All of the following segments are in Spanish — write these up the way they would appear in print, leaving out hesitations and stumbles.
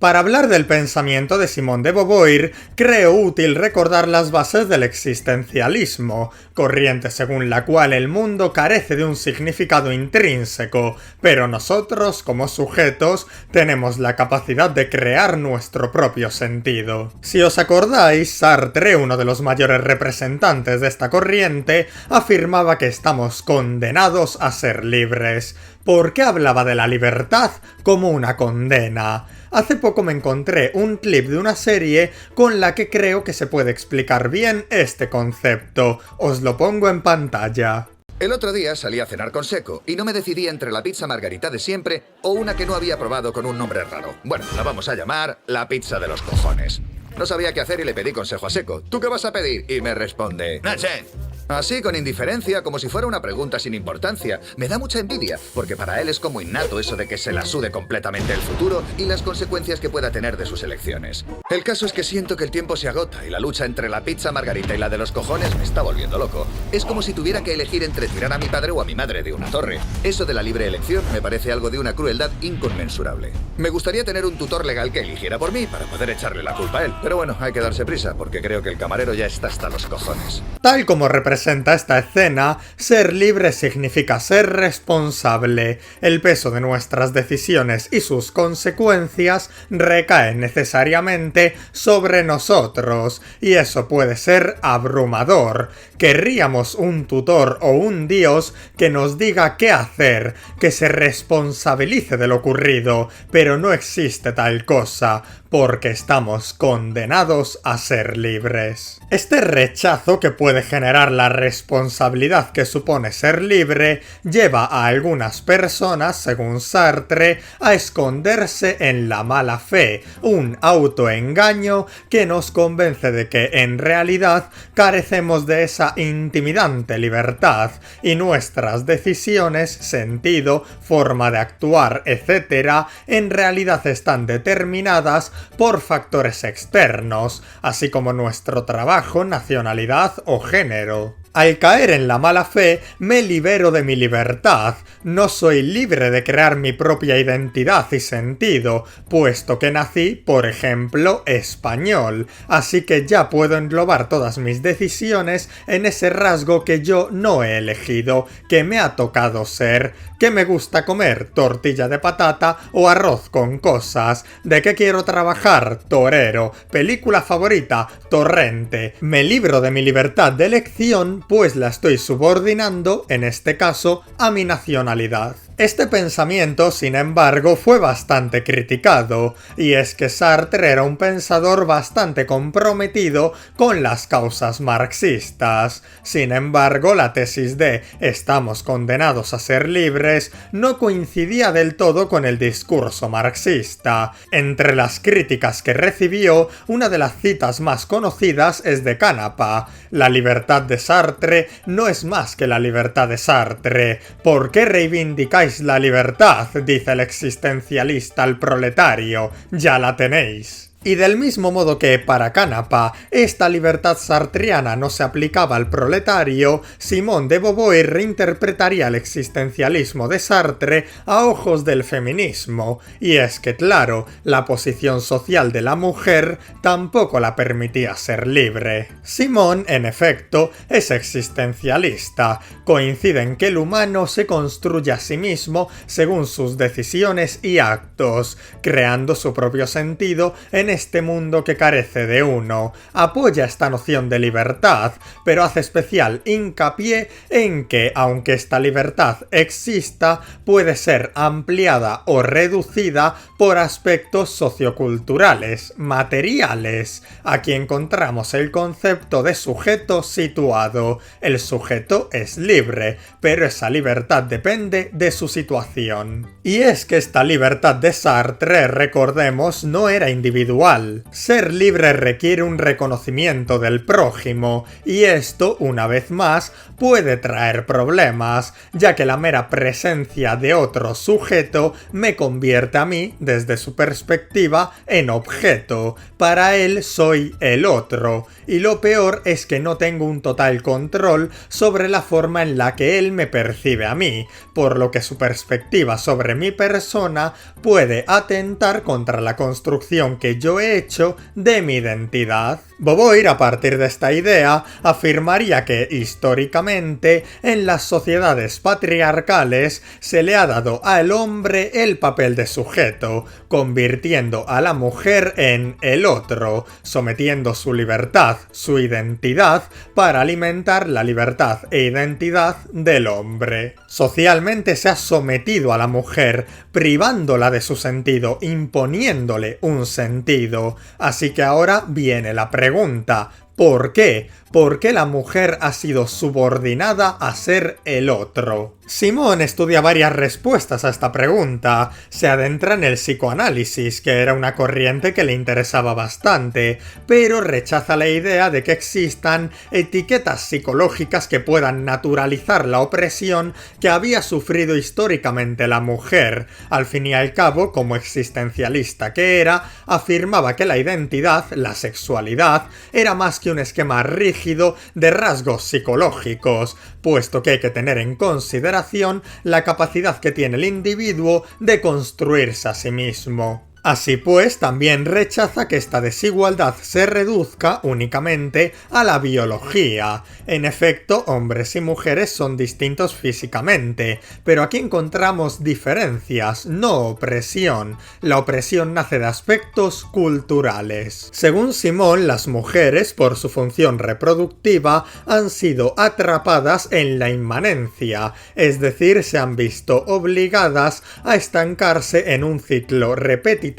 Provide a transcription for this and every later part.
Para hablar del pensamiento de Simone de Beauvoir, creo útil recordar las bases del existencialismo, corriente según la cual el mundo carece de un significado intrínseco, pero nosotros, como sujetos, tenemos la capacidad de crear nuestro propio sentido. Si os acordáis, Sartre, uno de los mayores representantes de esta corriente, afirmaba que estamos condenados a ser libres, porque hablaba de la libertad como una condena. Hace poco me encontré un clip de una serie con la que creo que se puede explicar bien este concepto. Os lo pongo en pantalla. El otro día salí a cenar con Seco y no me decidí entre la pizza margarita de siempre o una que no había probado con un nombre raro. Bueno, la vamos a llamar la pizza de los cojones. No sabía qué hacer y le pedí consejo a Seco. ¿Tú qué vas a pedir? Y me responde: Nache. Así, con indiferencia, como si fuera una pregunta sin importancia. Me da mucha envidia, porque para él es como innato eso de que se la sude completamente el futuro y las consecuencias que pueda tener de sus elecciones. El caso es que siento que el tiempo se agota y la lucha entre la pizza margarita y la de los cojones me está volviendo loco. Es como si tuviera que elegir entre tirar a mi padre o a mi madre de una torre. Eso de la libre elección me parece algo de una crueldad inconmensurable. Me gustaría tener un tutor legal que eligiera por mí para poder echarle la culpa a él. Pero bueno, hay que darse prisa, porque creo que el camarero ya está hasta los cojones. Tal como representa esta escena, ser libre significa ser responsable. El peso de nuestras decisiones y sus consecuencias recaen necesariamente sobre nosotros, y eso puede ser abrumador. Querríamos un tutor o un dios que nos diga qué hacer, que se responsabilice de lo ocurrido, pero no existe tal cosa, porque estamos condenados a ser libres. Este rechazo que puede generar la responsabilidad que supone ser libre lleva a algunas personas, según Sartre, a esconderse en la mala fe, un autoengaño que nos convence de que en realidad carecemos de esa intimidante libertad y nuestras decisiones, sentido, forma de actuar, etc., en realidad están determinadas por factores externos, así como nuestro trabajo, nacionalidad o género. Al caer en la mala fe, me libero de mi libertad. No soy libre de crear mi propia identidad y sentido, puesto que nací, por ejemplo, español. Así que ya puedo englobar todas mis decisiones en ese rasgo que yo no he elegido, que me ha tocado ser. ¿Qué me gusta comer? Tortilla de patata o arroz con cosas. ¿De qué quiero trabajar? Torero. Película favorita: Torrente. Me libro de mi libertad de elección, pues la estoy subordinando, en este caso, a mi nacionalidad. Este pensamiento, sin embargo, fue bastante criticado, y es que Sartre era un pensador bastante comprometido con las causas marxistas. Sin embargo, la tesis de «estamos condenados a ser libres» no coincidía del todo con el discurso marxista. Entre las críticas que recibió, una de las citas más conocidas es de Canapa: «La libertad de Sartre no es más que la libertad de Sartre. ¿Por qué reivindicáis la libertad?», dice el existencialista al proletario. «Ya la tenéis». Y del mismo modo que para Canapa esta libertad sartriana no se aplicaba al proletario, Simone de Beauvoir reinterpretaría el existencialismo de Sartre a ojos del feminismo. Y es que, claro, la posición social de la mujer tampoco la permitía ser libre. Simone, en efecto, es existencialista. Coincide en que el humano se construye a sí mismo según sus decisiones y actos, creando su propio sentido en este mundo que carece de uno. Apoya esta noción de libertad, pero hace especial hincapié en que, aunque esta libertad exista, puede ser ampliada o reducida por aspectos socioculturales, materiales. Aquí encontramos el concepto de sujeto situado. El sujeto es libre, pero esa libertad depende de su situación. Y es que esta libertad de Sartre, recordemos, no era individual, igual. Ser libre requiere un reconocimiento del prójimo, y esto, una vez más, puede traer problemas, ya que la mera presencia de otro sujeto me convierte a mí, desde su perspectiva, en objeto. Para él soy el otro, y lo peor es que no tengo un total control sobre la forma en la que él me percibe a mí, por lo que su perspectiva sobre mi persona puede atentar contra la construcción que yo he hecho de mi identidad. Beauvoir, a partir de esta idea, afirmaría que, históricamente, en las sociedades patriarcales se le ha dado al hombre el papel de sujeto, convirtiendo a la mujer en el otro, sometiendo su libertad, su identidad, para alimentar la libertad e identidad del hombre. Socialmente se ha sometido a la mujer, privándola de su sentido, imponiéndole un sentido. Así que ahora viene la pregunta: ¿por qué? ¿Por qué la mujer ha sido subordinada a ser el otro? Simón estudia varias respuestas a esta pregunta. Se adentra en el psicoanálisis, que era una corriente que le interesaba bastante, pero rechaza la idea de que existan etiquetas psicológicas que puedan naturalizar la opresión que había sufrido históricamente la mujer. Al fin y al cabo, como existencialista que era, afirmaba que la identidad, la sexualidad, era más que un esquema rígido de rasgos psicológicos, puesto que hay que tener en consideración la capacidad que tiene el individuo de construirse a sí mismo. Así pues, también rechaza que esta desigualdad se reduzca únicamente a la biología. En efecto, hombres y mujeres son distintos físicamente, pero aquí encontramos diferencias, no opresión. La opresión nace de aspectos culturales. Según Simón, las mujeres, por su función reproductiva, han sido atrapadas en la inmanencia, es decir, se han visto obligadas a estancarse en un ciclo repetitivo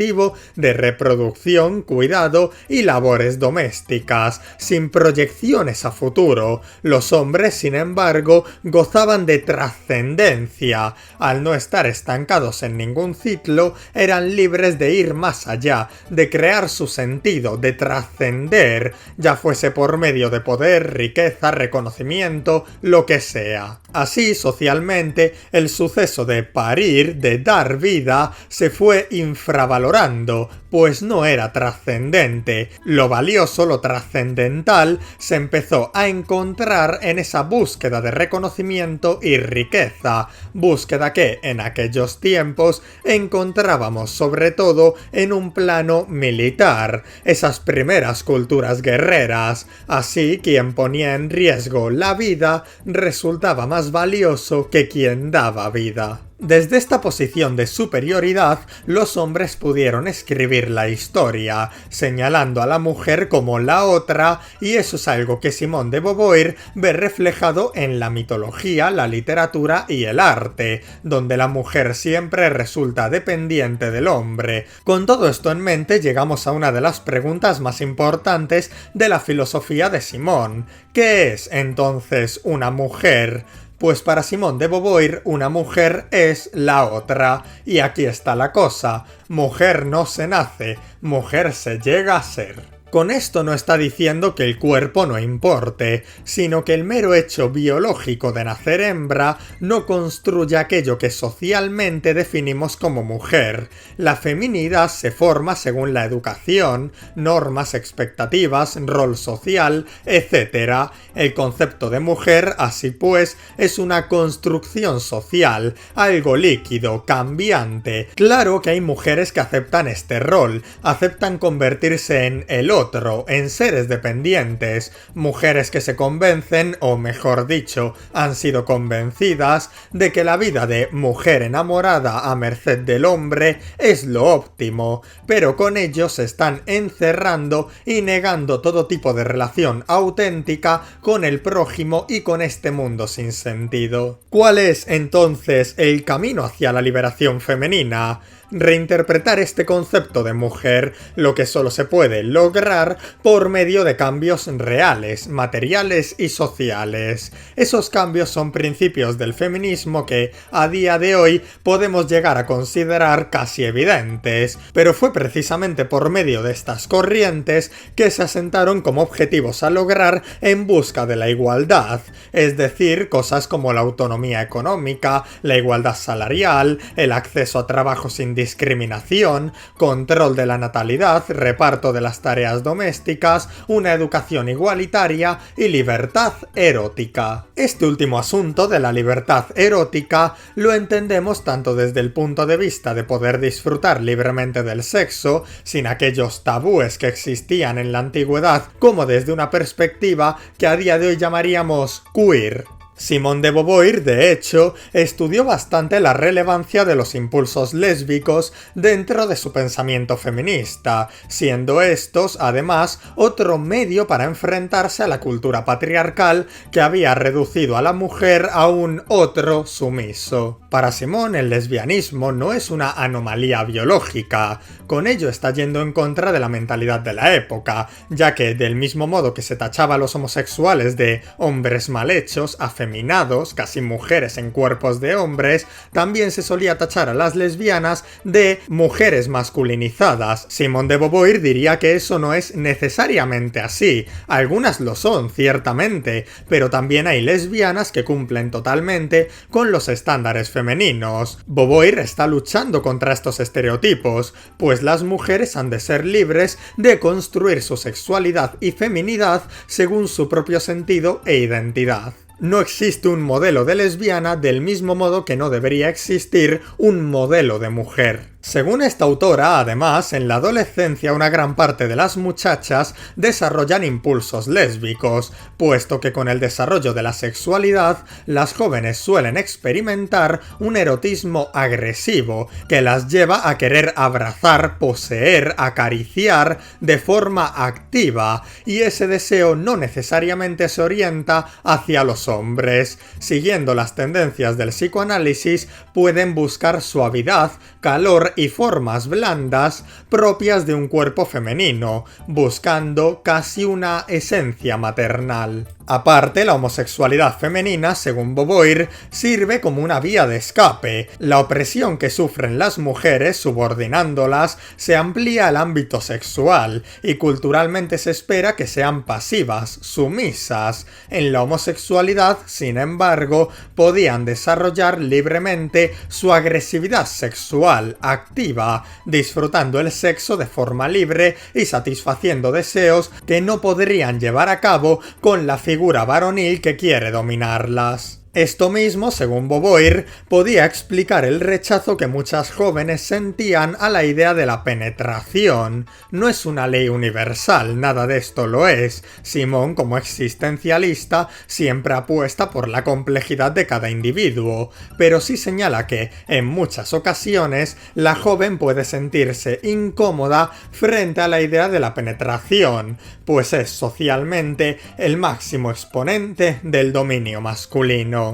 de reproducción, cuidado y labores domésticas, sin proyecciones a futuro. Los hombres, sin embargo, gozaban de trascendencia. Al no estar estancados en ningún ciclo, eran libres de ir más allá, de crear su sentido, de trascender, ya fuese por medio de poder, riqueza, reconocimiento, lo que sea. Así, socialmente, el suceso de parir, de dar vida, se fue infravalorando, pues no era trascendente. Lo valioso, lo trascendental, se empezó a encontrar en esa búsqueda de reconocimiento y riqueza, búsqueda que, en aquellos tiempos, encontrábamos sobre todo en un plano militar, esas primeras culturas guerreras. Así, quien ponía en riesgo la vida resultaba más valioso que quien daba vida. Desde esta posición de superioridad, los hombres pudieron escribir la historia, señalando a la mujer como la otra, y eso es algo que Simone de Beauvoir ve reflejado en la mitología, la literatura y el arte, donde la mujer siempre resulta dependiente del hombre. Con todo esto en mente, llegamos a una de las preguntas más importantes de la filosofía de Simone. ¿Qué es, entonces, una mujer? Pues para Simone de Beauvoir, una mujer es la otra. Y aquí está la cosa: mujer no se nace, mujer se llega a ser. Con esto no está diciendo que el cuerpo no importe, sino que el mero hecho biológico de nacer hembra no construye aquello que socialmente definimos como mujer. La feminidad se forma según la educación, normas, expectativas, rol social, etc. El concepto de mujer, así pues, es una construcción social, algo líquido, cambiante. Claro que hay mujeres que aceptan este rol, aceptan convertirse en el otro, en seres dependientes, mujeres que se convencen, o mejor dicho, han sido convencidas de que la vida de mujer enamorada a merced del hombre es lo óptimo, pero con ello se están encerrando y negando todo tipo de relación auténtica con el prójimo y con este mundo sin sentido. ¿Cuál es entonces el camino hacia la liberación femenina? reinterpretar este concepto de mujer, lo que solo se puede lograr por medio de cambios reales, materiales y sociales. Esos cambios son principios del feminismo que, a día de hoy, podemos llegar a considerar casi evidentes, pero fue precisamente por medio de estas corrientes que se asentaron como objetivos a lograr en busca de la igualdad, es decir, cosas como la autonomía económica, la igualdad salarial, el acceso a trabajo sin discriminación, control de la natalidad, reparto de las tareas domésticas, una educación igualitaria y libertad erótica. Este último asunto de la libertad erótica lo entendemos tanto desde el punto de vista de poder disfrutar libremente del sexo, sin aquellos tabúes que existían en la antigüedad, como desde una perspectiva que a día de hoy llamaríamos queer. Simone de Beauvoir, de hecho, estudió bastante la relevancia de los impulsos lésbicos dentro de su pensamiento feminista, siendo estos, además, otro medio para enfrentarse a la cultura patriarcal que había reducido a la mujer a un otro sumiso. Para Simone, el lesbianismo no es una anomalía biológica, con ello está yendo en contra de la mentalidad de la época, ya que del mismo modo que se tachaba a los homosexuales de hombres mal hechos, afeminados, casi mujeres en cuerpos de hombres, también se solía tachar a las lesbianas de mujeres masculinizadas. Simone de Beauvoir diría que eso no es necesariamente así, algunas lo son, ciertamente, pero también hay lesbianas que cumplen totalmente con los estándares femeninos. Beauvoir está luchando contra estos estereotipos, pues las mujeres han de ser libres de construir su sexualidad y feminidad según su propio sentido e identidad. No existe un modelo de lesbiana del mismo modo que no debería existir un modelo de mujer. Según esta autora, además, en la adolescencia una gran parte de las muchachas desarrollan impulsos lésbicos, puesto que con el desarrollo de la sexualidad, las jóvenes suelen experimentar un erotismo agresivo, que las lleva a querer abrazar, poseer, acariciar de forma activa, y ese deseo no necesariamente se orienta hacia los hombres. Siguiendo las tendencias del psicoanálisis, pueden buscar suavidad, calor y formas blandas propias de un cuerpo femenino, buscando casi una esencia maternal. Aparte, la homosexualidad femenina, según Beauvoir, sirve como una vía de escape. La opresión que sufren las mujeres, subordinándolas, se amplía al ámbito sexual, y culturalmente se espera que sean pasivas, sumisas. En la homosexualidad, sin embargo, podían desarrollar libremente su agresividad sexual, activa, disfrutando el sexo de forma libre y satisfaciendo deseos que no podrían llevar a cabo con la figura varonil que quiere dominarlas. Esto mismo, según Beauvoir, podía explicar el rechazo que muchas jóvenes sentían a la idea de la penetración. No es una ley universal, nada de esto lo es. Simone, como existencialista, siempre apuesta por la complejidad de cada individuo, pero sí señala que, en muchas ocasiones, la joven puede sentirse incómoda frente a la idea de la penetración, pues es socialmente el máximo exponente del dominio masculino.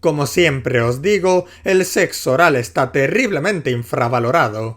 Como siempre os digo, el sexo oral está terriblemente infravalorado.